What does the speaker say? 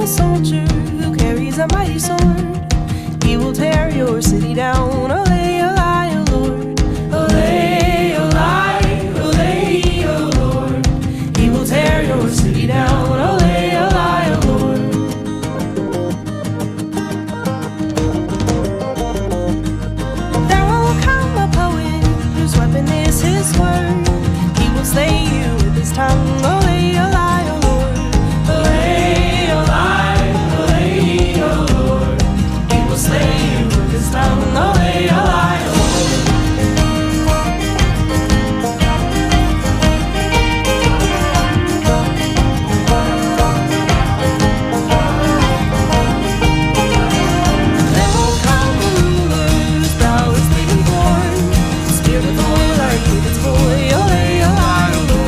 soldier who carries a mighty sword. He will tear your city down. Olay, olay, O Lord. Olay, olay, olay, O Lord. He will tear your city down.